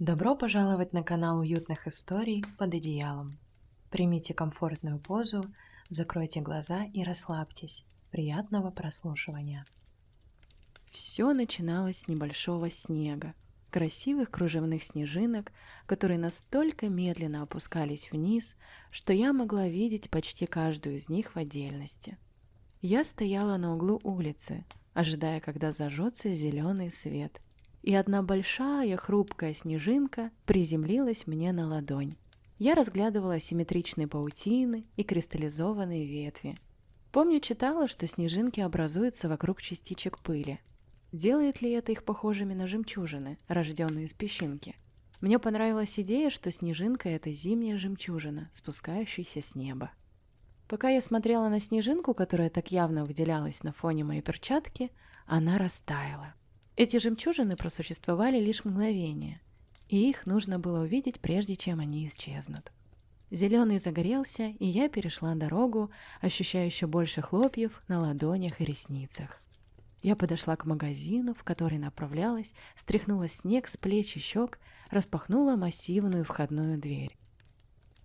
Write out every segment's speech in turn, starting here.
Добро пожаловать на канал уютных историй под одеялом. Примите комфортную позу, закройте глаза и расслабьтесь. Приятного прослушивания. Все начиналось с небольшого снега, красивых кружевных снежинок, которые настолько медленно опускались вниз, что я могла видеть почти каждую из них в отдельности. Я стояла на углу улицы, ожидая, когда зажжется зеленый свет, и одна большая хрупкая снежинка приземлилась мне на ладонь. Я разглядывала симметричные паутины и кристаллизованные ветви. Помню, читала, что снежинки образуются вокруг частичек пыли. Делает ли это их похожими на жемчужины, рожденные из песчинки? Мне понравилась идея, что снежинка – это зимняя жемчужина, спускающаяся с неба. Пока я смотрела на снежинку, которая так явно выделялась на фоне моей перчатки, она растаяла. Эти жемчужины просуществовали лишь мгновение, и их нужно было увидеть, прежде чем они исчезнут. Зеленый загорелся, и я перешла дорогу, ощущая еще больше хлопьев на ладонях и ресницах. Я подошла к магазину, в который направлялась, стряхнула снег с плеч и щек, распахнула массивную входную дверь.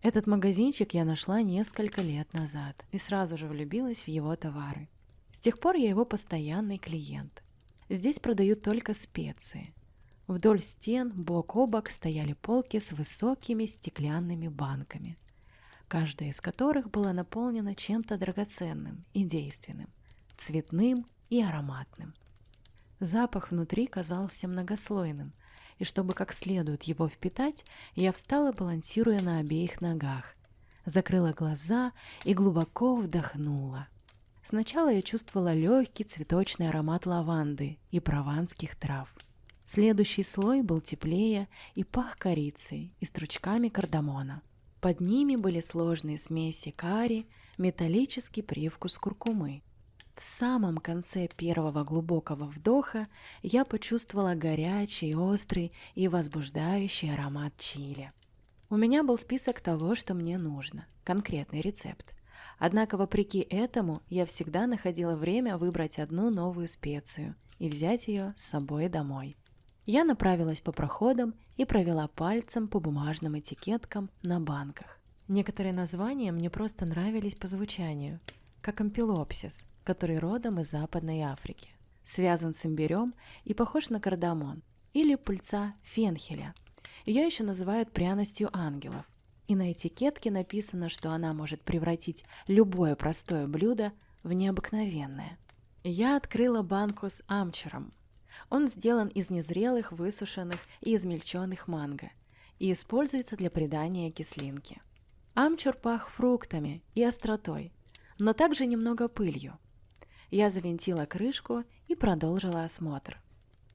Этот магазинчик я нашла несколько лет назад и сразу же влюбилась в его товары. С тех пор я его постоянный клиент. Здесь продают только специи. Вдоль стен бок о бок стояли полки с высокими стеклянными банками, каждая из которых была наполнена чем-то драгоценным и действенным, цветным и ароматным. Запах внутри казался многослойным, и чтобы как следует его впитать, я встала, балансируя на обеих ногах, закрыла глаза и глубоко вдохнула. Сначала я чувствовала легкий цветочный аромат лаванды и прованских трав. Следующий слой был теплее и пах корицей и стручками кардамона. Под ними были сложные смеси карри, металлический привкус куркумы. В самом конце первого глубокого вдоха я почувствовала горячий, острый и возбуждающий аромат чили. У меня был список того, что мне нужно, конкретный рецепт. Однако, вопреки этому, я всегда находила время выбрать одну новую специю и взять ее с собой домой. Я направилась по проходам и провела пальцем по бумажным этикеткам на банках. Некоторые названия мне просто нравились по звучанию, как ампилопсис, который родом из Западной Африки, связан с имбирем и похож на кардамон, или пыльца фенхеля. Ее еще называют пряностью ангелов, и на этикетке написано, что она может превратить любое простое блюдо в необыкновенное. Я открыла банку с амчуром. Он сделан из незрелых, высушенных и измельченных манго и используется для придания кислинки. Амчур пах фруктами и остротой, но также немного пылью. Я завинтила крышку и продолжила осмотр.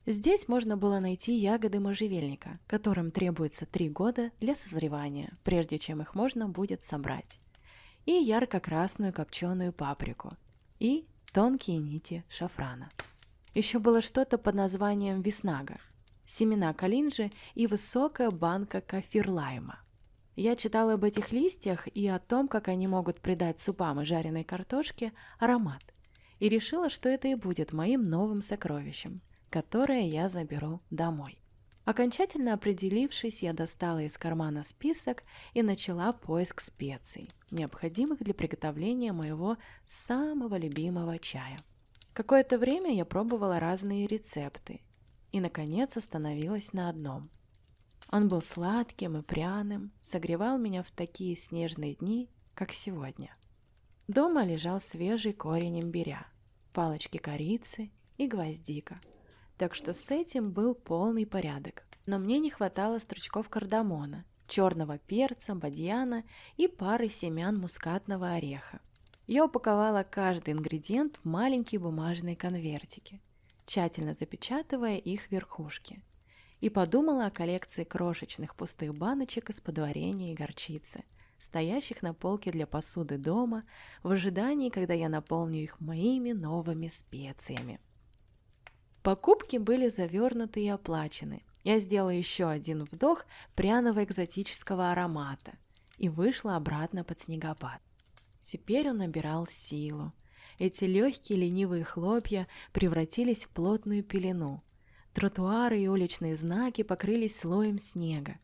Здесь можно было найти ягоды можжевельника, которым требуется 3 года для созревания, прежде чем их можно будет собрать, и ярко-красную копченую паприку, и тонкие нити шафрана. Еще было что-то под названием виснага, семена калинджи и высокая банка кафир-лайма. Я читала об этих листьях и о том, как они могут придать супам и жареной картошке аромат, и решила, что это и будет моим новым сокровищем, которое я заберу домой. Окончательно определившись, я достала из кармана список и начала поиск специй, необходимых для приготовления моего самого любимого чая. Какое-то время я пробовала разные рецепты и, наконец, остановилась на одном. Он был сладким и пряным, согревал меня в такие снежные дни, как сегодня. Дома лежал свежий корень имбиря, палочки корицы и гвоздика, так что с этим был полный порядок. Но мне не хватало стручков кардамона, черного перца, бадьяна и пары семян мускатного ореха. Я упаковала каждый ингредиент в маленькие бумажные конвертики, тщательно запечатывая их верхушки, и подумала о коллекции крошечных пустых баночек из-под варенья и горчицы, стоящих на полке для посуды дома, в ожидании, когда я наполню их моими новыми специями. Покупки были завернуты и оплачены. Я сделала еще один вдох пряного экзотического аромата и вышла обратно под снегопад. Теперь он набирал силу. Эти легкие ленивые хлопья превратились в плотную пелену, Тротуары и уличные знаки покрылись слоем снега.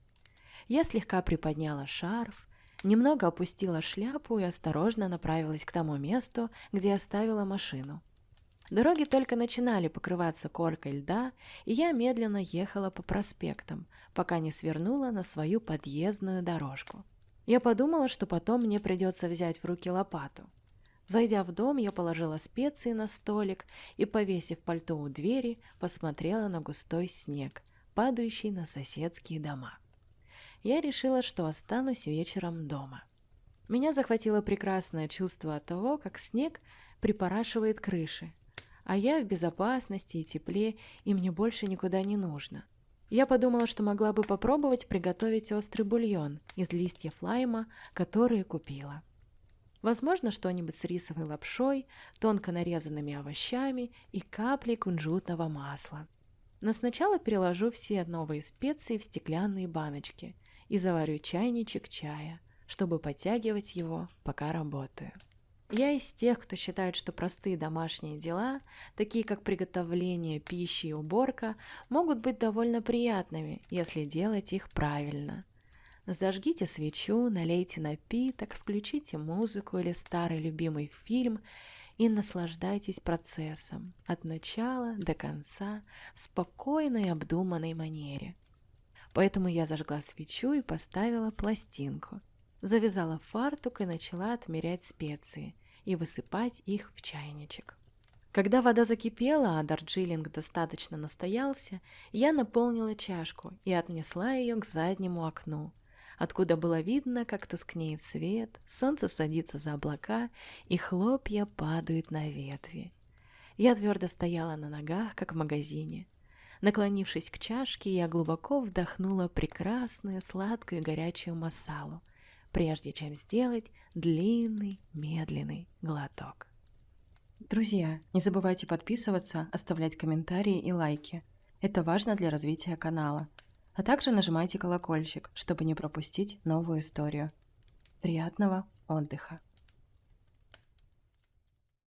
Я слегка приподняла шарф, немного опустила шляпу и осторожно направилась к тому месту, где оставила машину. Дороги только начинали покрываться коркой льда, и я медленно ехала по проспектам, пока не свернула на свою подъездную дорожку. Я подумала, что потом мне придется взять в руки лопату. Зайдя в дом, я положила специи на столик и, повесив пальто у двери, посмотрела на густой снег, падающий на соседские дома. Я решила, что останусь вечером дома. Меня захватило прекрасное чувство от того, как снег припорашивает крыши, а я в безопасности и тепле, и мне больше никуда не нужно. Я подумала, что могла бы попробовать приготовить острый бульон из листьев лайма, которые купила. Возможно, что-нибудь с рисовой лапшой, тонко нарезанными овощами и каплей кунжутного масла. Но сначала переложу все новые специи в стеклянные баночки и заварю чайничек чая, чтобы подтягивать его, пока работаю. Я из тех, кто считает, что простые домашние дела, такие как приготовление пищи и уборка, могут быть довольно приятными, если делать их правильно. Зажгите свечу, налейте напиток, включите музыку или старый любимый фильм и наслаждайтесь процессом от начала до конца в спокойной и обдуманной манере. Поэтому я зажгла свечу и поставила пластинку, завязала фартук и начала отмерять специи и высыпать их в чайничек. Когда вода закипела, а дарджилинг достаточно настоялся, я наполнила чашку и отнесла ее к заднему окну, откуда было видно, как тускнеет свет, солнце садится за облака и хлопья падают на ветви. Я твердо стояла на ногах, как в магазине. Наклонившись к чашке, я глубоко вдохнула прекрасную сладкую горячую масалу, прежде чем сделать длинный, медленный глоток. Друзья, не забывайте подписываться, оставлять комментарии и лайки. Это важно для развития канала. А также нажимайте колокольчик, чтобы не пропустить новую историю. Приятного отдыха!